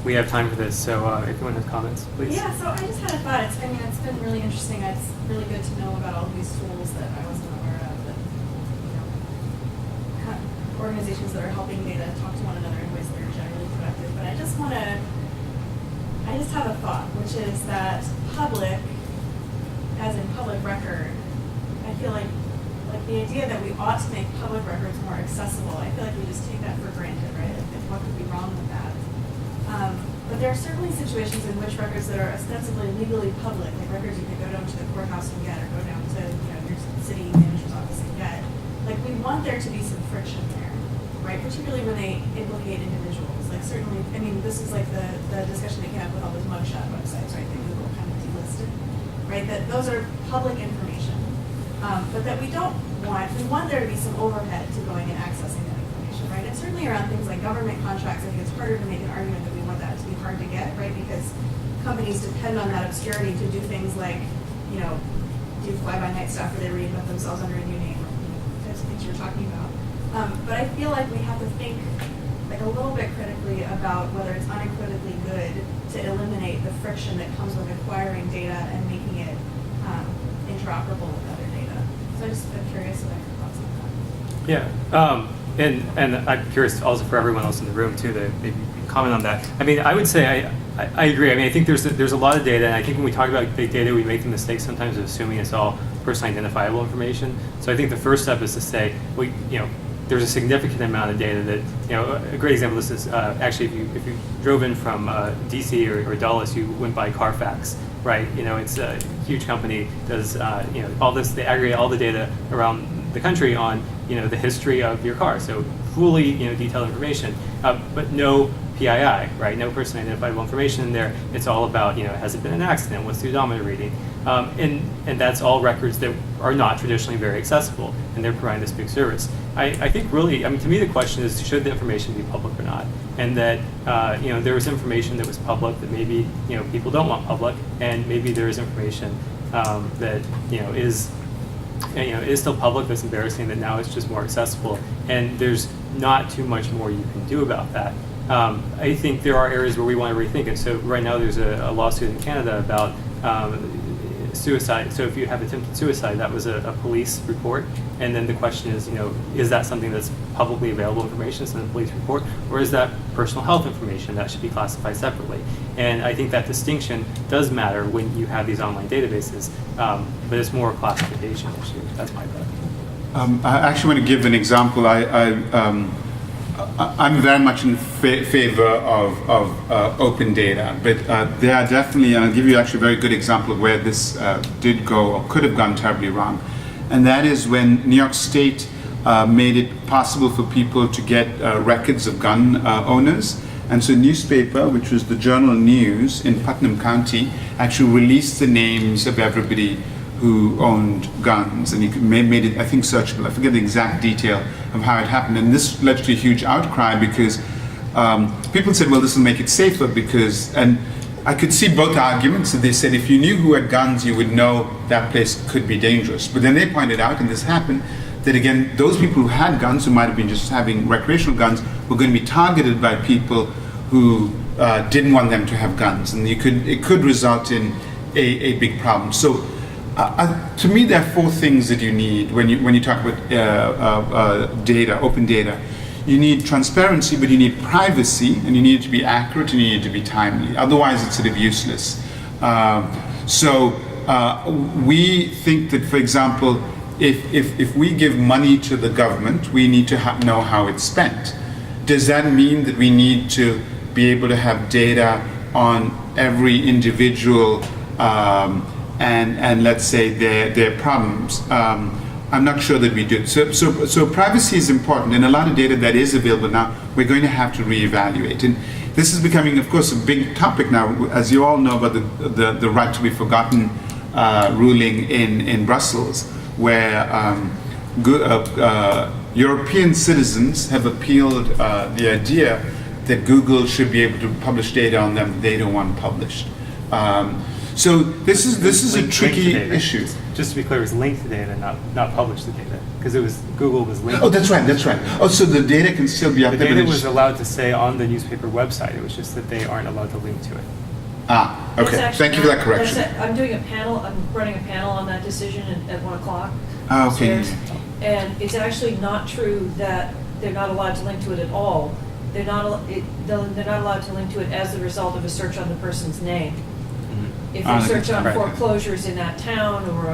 we have time for this. So if anyone has comments, please. Yeah, so I just had a thought. It's been really interesting. It's really good to know about all these tools that I wasn't aware of. That, organizations that are helping data talk to one another in ways that are generally productive. But I just have a thought, which is that public, as in public record, I feel like the idea that we ought to make public records more accessible, I feel like we just take that for granted, right? What could be wrong with that? But there are certainly situations in which records that are ostensibly legally public, like records you could go down to the courthouse and get, or go down to your city manager's office and get. Like, we want there to be some friction there, right? Particularly when they implicate individuals. Like, certainly, this is like the discussion they came up with all those mugshot websites, right? That Google kind of delisted, right? That those are public information, but that we want there to be some overhead to going and accessing that information, right? And certainly around things like government contracts, I think it's harder to make an argument that we want that to be hard to get, right? Because companies depend on that obscurity to do things like, do fly-by-night stuff where they reinvent themselves under a new name, or types of things you're talking about. But I feel like we have to think like a little bit critically about whether it's unequivocally good to eliminate the friction that comes with acquiring data and making it interoperable with other data. So I just am curious about your thoughts on that. Yeah, and I'm curious also for everyone else in the room too to maybe comment on that. I would say I agree. I think there's a lot of data, and I think when we talk about big data, we make the mistake sometimes of assuming it's all personally identifiable information. So I think the first step is to say, there's a significant amount of data that, a great example of this is actually if you drove in from DC or Dulles, you went by Carfax, right? It's a huge company, does, all this, they aggregate all the data around the country on, the history of your car. So fully, detailed information, but no PII, right? No personally identifiable information in there. It's all about, has it been an accident? What's the odometer reading? And that's all records that are not traditionally very accessible, and they're providing this big service. I think really, to me the question is, should the information be public or not? And that, there was information that was public that maybe, people don't want public, and maybe there is information that, is still public that's embarrassing, that now it's just more accessible, and there's not too much more you can do about that. I think there are areas where we want to rethink it. So right now there's a lawsuit in Canada about suicide. So if you have attempted suicide, that was a police report, and then the question is that something that's publicly available information, it's in a police report, or is that personal health information that should be classified separately? And I think that distinction does matter when you have these online databases, but it's more a classification issue. That's my thought. I actually want to give an example. I'm very much in favor of open data, but there are definitely, and I'll give you actually a very good example of where this did go or could have gone terribly wrong. And that is when New York State made it possible for people to get records of gun owners. And so a newspaper, which was the Journal News in Putnam County, actually released the names of everybody who owned guns, and you made it, I think, searchable. I forget the exact detail of how it happened, and this led to a huge outcry because people said, well, this will make it safer because, and I could see both arguments. That they said if you knew who had guns, you would know that place could be dangerous. But then they pointed out, and this happened, that again, those people who had guns, who might have been just having recreational guns, were going to be targeted by people who didn't want them to have guns, and it could result in a big problem. So. To me, there are four things that you need when you talk about data, open data. You need transparency, but you need privacy, and you need it to be accurate, and you need it to be timely. Otherwise, it's sort of useless. We think that, for example, if we give money to the government, we need to know how it's spent. Does that mean that we need to be able to have data on every individual and let's say their problems? I'm not sure that we do. So privacy is important, and a lot of data that is available now, we're going to have to reevaluate. And this is becoming, of course, a big topic now, as you all know, about the right to be forgotten ruling in Brussels, where European citizens have appealed the idea that Google should be able to publish data on them they don't want published. So this is a tricky issue. Just to be clear, it was linked to data, not published to data, because it was Google was linked. Oh, that's right. That's right. Oh, so the data can still be up The there. data but was it's- allowed to stay on the newspaper website. It was just that they aren't allowed to link to it. Ah, That's okay. actually Thank you for that not- correction. that's it. I'm doing a panel, I'm running a panel on that decision at 1 o'clock. Ah, okay. upstairs. And it's actually not true that they're not allowed to link to it at all. They're not allowed to link to it as the result of a search on the person's name. If Ah, they search on right. foreclosures in that town or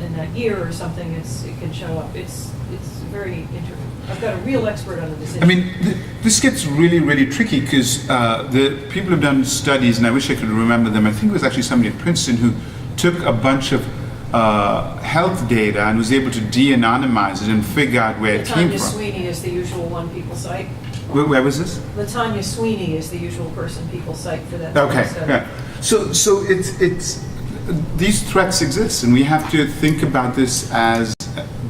in that year or something, it can show up. It's very I've got a real expert on the decision. I mean, this gets really, really tricky because the people have done studies, and I wish I could remember them. I think it was actually somebody at Princeton who took a bunch of health data and was able to de-anonymize it and figure out where it came Latanya from. Sweeney is the usual one people cite. Where was this? Latanya Sweeney is the usual person people cite for that. Okay, study. yeah. So it's these threats exist, and we have to think about this as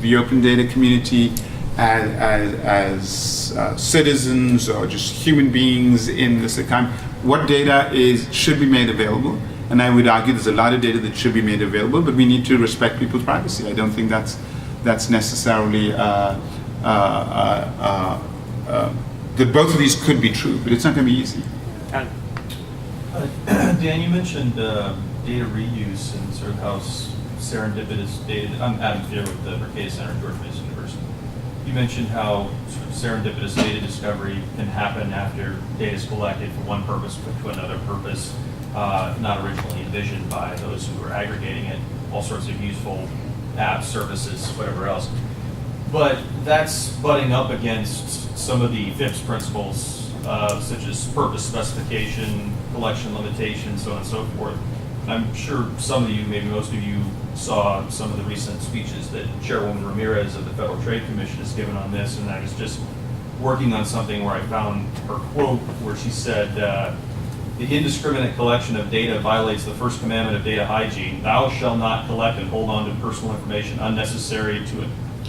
the open data community, as citizens or just human beings in this economy. What data should be made available? And I would argue there's a lot of data that should be made available, but we need to respect people's privacy. I don't think that's necessarily that both of these could be true, but it's not going to be easy. Dan, you mentioned data reuse and sort of how serendipitous data. I'm Adam Thier with the Mercatus Center at George Mason University. You mentioned how sort of serendipitous data discovery can happen after data is collected for one purpose put to another purpose, not originally envisioned by those who were aggregating it, all sorts of useful apps, services, whatever else. But that's butting up against some of the FIPS principles, such as purpose specification, collection limitation, so on and so forth. I'm sure some of you, maybe most of you, saw some of the recent speeches that Chairwoman Ramirez of the Federal Trade Commission has given on this, and I was just working on something where I found her quote where she said, the indiscriminate collection of data violates the first commandment of data hygiene. Thou shalt not collect and hold on to personal information unnecessary to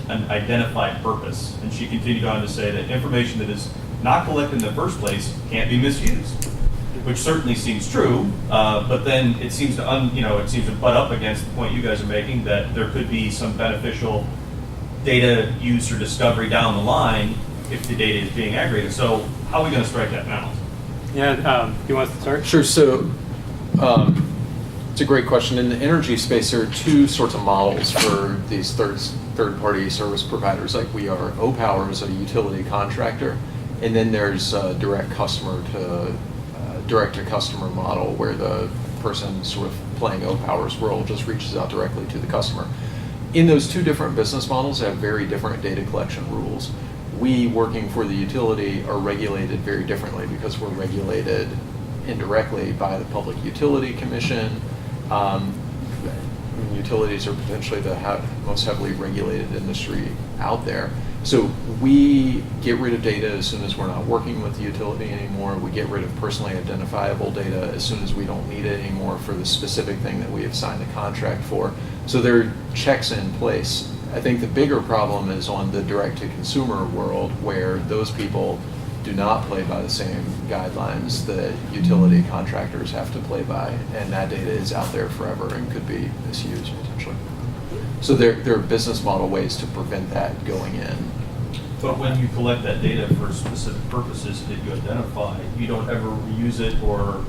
an identified purpose. And she continued on to say that information that is not collected in the first place can't be misused, which certainly seems true. But then it seems to it seems to butt up against the point you guys are making that there could be some beneficial data use or discovery down the line if the data is being aggregated. So how are we going to strike that balance? Yeah, you want to start? Sure. So it's a great question. In the energy space, there are two sorts of models for these third-party service providers like we are. OPower is a utility contractor, and then there's a direct-to-customer model where the person sort of playing OPower's role just reaches out directly to the customer. In those two different business models, they have very different data collection rules. We, working for the utility, are regulated very differently because we're regulated indirectly by the Public Utility Commission. Utilities are potentially the most heavily regulated industry out there. So we get rid of data as soon as we're not working with the utility anymore. We get rid of personally identifiable data as soon as we don't need it anymore for the specific thing that we have signed a contract for. So there are checks in place. I think the bigger problem is on the direct-to-consumer world where those people do not play by the same guidelines that utility contractors have to play by, and that data is out there forever and could be misused potentially. So there are business model ways to prevent that going in. But when you collect that data for specific purposes that you identify, you don't ever reuse it, or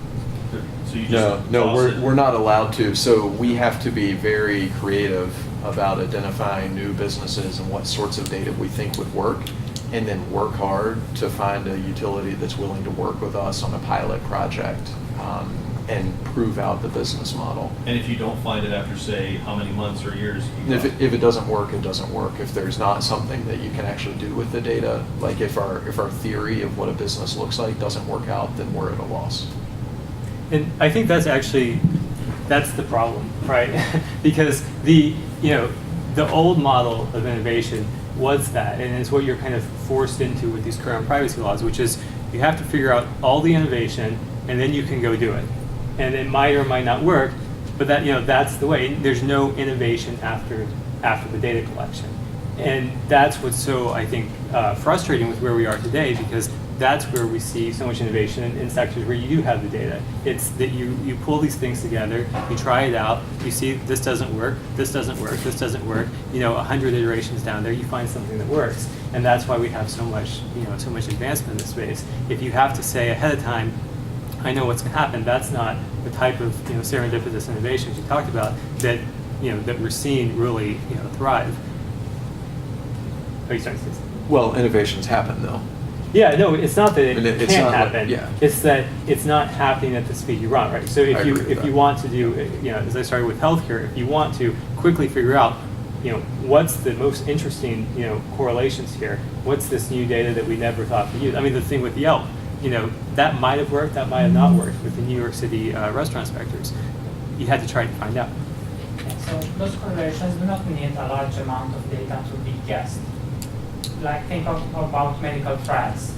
so you just No, toss it? we're not allowed to. So we have to be very creative about identifying new businesses and what sorts of data we think would work, and then work hard to find a utility that's willing to work with us on a pilot project and prove out the business model. And if you don't find it after, say, how many months or years? If it doesn't work, it doesn't work. If there's not something that you can actually do with the data, like if our theory of what a business looks like doesn't work out, then we're at a loss. And I think that's the problem, right? Because the old model of innovation was that, and it's what you're kind of forced into with these current privacy laws, which is you have to figure out all the innovation and then you can go do it. And it might or might not work, But that, that's the way. There's no innovation after the data collection. And that's what's so, I think, frustrating with where we are today, because that's where we see so much innovation in sectors where you do have the data. It's that you pull these things together, you try it out, you see this doesn't work, this doesn't work, this doesn't work. 100 iterations down there, you find something that works, and that's why we have so much, so much advancement in this space. If you have to say ahead of time, I know what's going to happen, that's not the type of serendipitous innovations you talked about that that we're seeing really thrive. Are you starting to say something? Well, innovations happen though. Yeah, no, it's not that it It's can't not like- happen. yeah. It's that it's not happening at the speed you want, right? So I if agree with you that. want to do, as I started with healthcare, if you want to quickly figure out, what's the most interesting, correlations here? What's this new data that we never thought to use? I mean, the thing with Yelp, that might have worked, that might have not worked with the New York City restaurant inspectors. You had to try to find out. So those correlations do not need a large amount of data to be guessed. Like think about medical trials.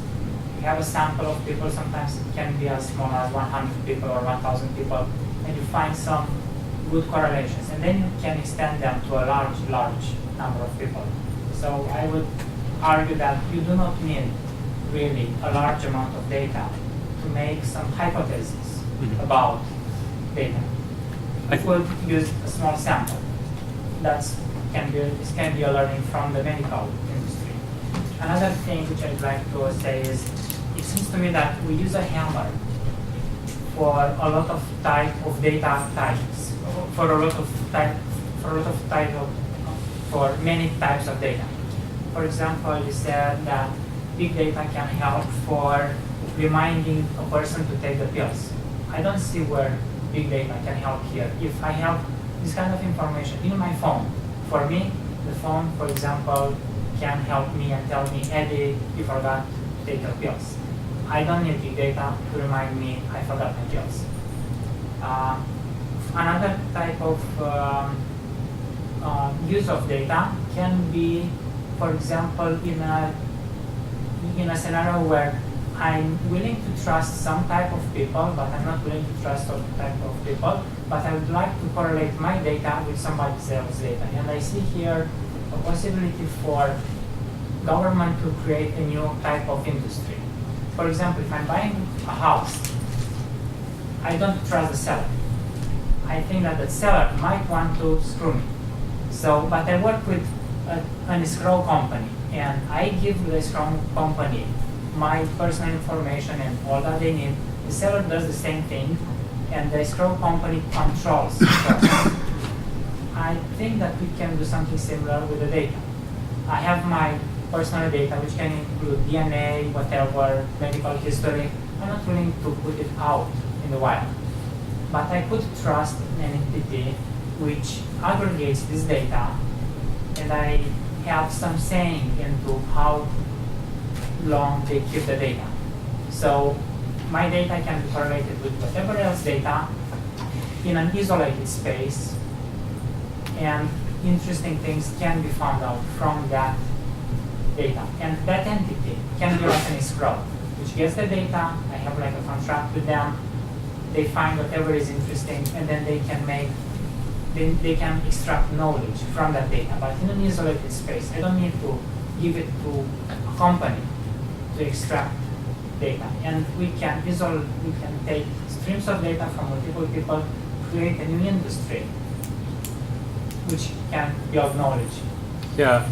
You have a sample of people, sometimes it can be as small as 100 people or 1,000 people, and you find some good correlations, and then you can extend them to a large number of people. So I would argue that you do not need really a large amount of data to make some hypotheses about data. I You could use a small sample. This can be a learning from the medical industry. Another thing which I'd like to say is, it seems to me that we use a hammer for a lot of type of data types, for many types of data. For example, you said that big data can help for reminding a person to take the pills. I don't see where big data can help here. If I have this kind of information in my phone, for me, the phone, for example, can help me and tell me, Eddie, you forgot to take your pills. I don't need big data to remind me I forgot my pills. Another type of use of data can be, for example, in a scenario where I'm willing to trust some type of people, but I'm not willing to trust other type of people, but I would like to correlate my data with somebody else's data. And I see here a possibility for government to create a new type of industry. For example, if I'm buying a house, I don't trust the seller. I think that the seller might want to screw me. So, but I work with an escrow company, and I give the escrow company my personal information and all that they need. The seller does the same thing, and the escrow company controls the process. I think that we can do something similar with the data. I have my personal data, which can include DNA, whatever, medical history. I'm not willing to put it out in the wild. But I could trust an entity which aggregates this data, and I have some saying into how long they keep the data. So my data can be correlated with whatever else data in an isolated space, and interesting things can be found out from that data. And that entity can be like an escrow, which gets the data. I have like a contract with them. They find whatever is interesting, and then they can extract knowledge from that data. But in an isolated space, I don't need to give it to a company to extract data. And we can take streams of data from multiple people, create a new industry, which can build knowledge. Yeah,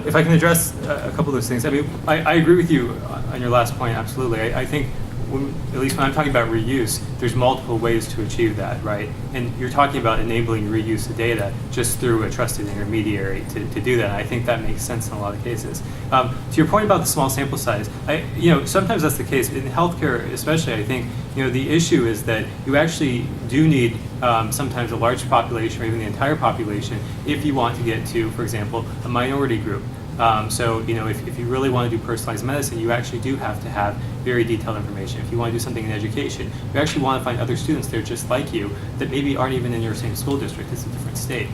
if I can address a couple of those things. I mean, I agree with you on your last point, absolutely. I think, at least when I'm talking about reuse, there's multiple ways to achieve that, right? And you're talking about enabling reuse of data just through a trusted intermediary to do that. And I think that makes sense in a lot of cases. To your point about the small sample size, sometimes that's the case. In healthcare especially, I think, the issue is that you actually do need sometimes a large population or even the entire population if you want to get to, for example, a minority group. So, if you really want to do personalized medicine, you actually do have to have very detailed information. If you want to do something in education, you actually want to find other students there just like you that maybe aren't even in your same school district. It's a different state.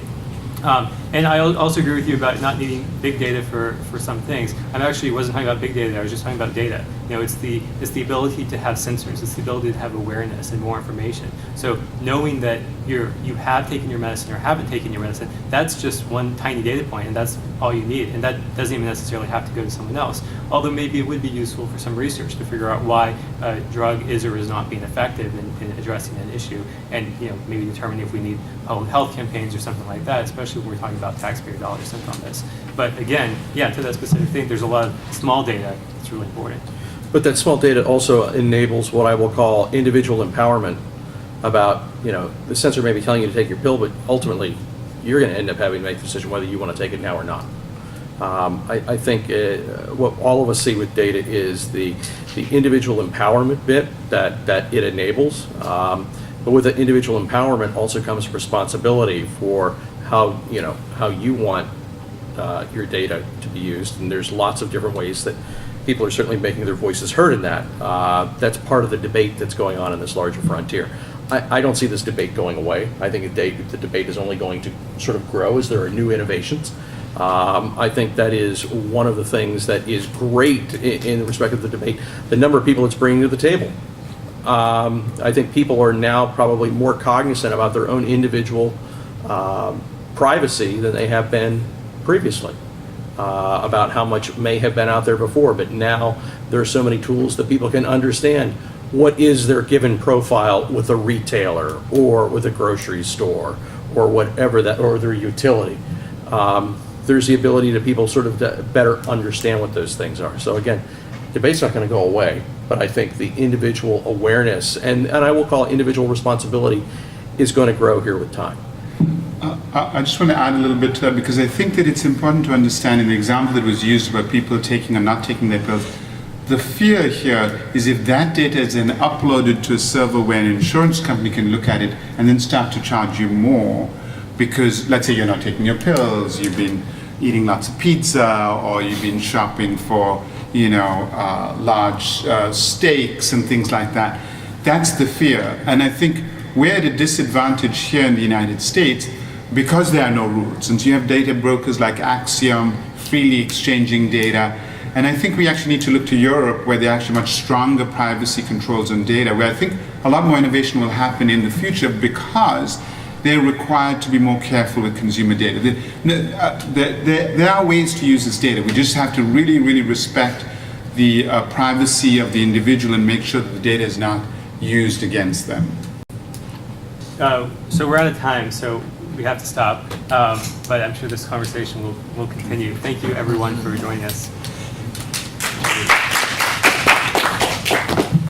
And I also agree with you about not needing big data for some things. I actually wasn't talking about big data, I was just talking about data. it's the ability to have sensors, it's the ability to have awareness and more information. So knowing that you have taken your medicine or haven't taken your medicine, that's just one tiny data point, and that's all you need. And that doesn't even necessarily have to go to someone else. Although maybe it would be useful for some research to figure out why a drug is or is not being effective in addressing an issue, and maybe determining if we need public health campaigns or something like that, especially when we're talking about taxpayer dollars spent on this. But again, to that specific thing, there's a lot of small data that's really important. But that small data also enables what I will call individual empowerment about, the sensor may be telling you to take your pill, but ultimately you're going to end up having to make the decision whether you want to take it now or not. I think what all of us see with data is the individual empowerment bit that it enables. But with the individual empowerment also comes responsibility for how you want your data to be used. And there's lots of different ways that people are certainly making their voices heard in that. That's part of the debate that's going on in this larger frontier. I don't see this debate going away. I think the debate is only going to sort of grow as there are new innovations. I think that is one of the things that is great in respect of the debate, the number of people it's bringing to the table. I think people are now probably more cognizant about their own individual privacy than they have been previously, about how much may have been out there before, but now there are so many tools that people can understand what is their given profile with a retailer or with a grocery store or whatever that, or their utility. There's the ability to people sort of to better understand what those things are. So again, debate's not going to go away, but I think the individual awareness and I will call it individual responsibility is going to grow here with time. I just want to add a little bit to that, because I think that it's important to understand in the example that was used about people taking or not taking their pills, the fear here is if that data is then uploaded to a server where an insurance company can look at it and then start to charge you more, because let's say you're not taking your pills, you've been eating lots of pizza, or you've been shopping for large steaks and things like that. That's the fear. And I think we're at a disadvantage here in the United States because there are no rules. Since you have data brokers like Axiom freely exchanging data, and I think we actually need to look to Europe, where there are actually much stronger privacy controls on data, where I think a lot more innovation will happen in the future because they're required to be more careful with consumer data. There are ways to use this data. We just have to really, really respect the privacy of the individual and make sure that the data is not used against them. So we're out of time, so we have to stop. But I'm sure this conversation will continue. Thank you, everyone, for joining us.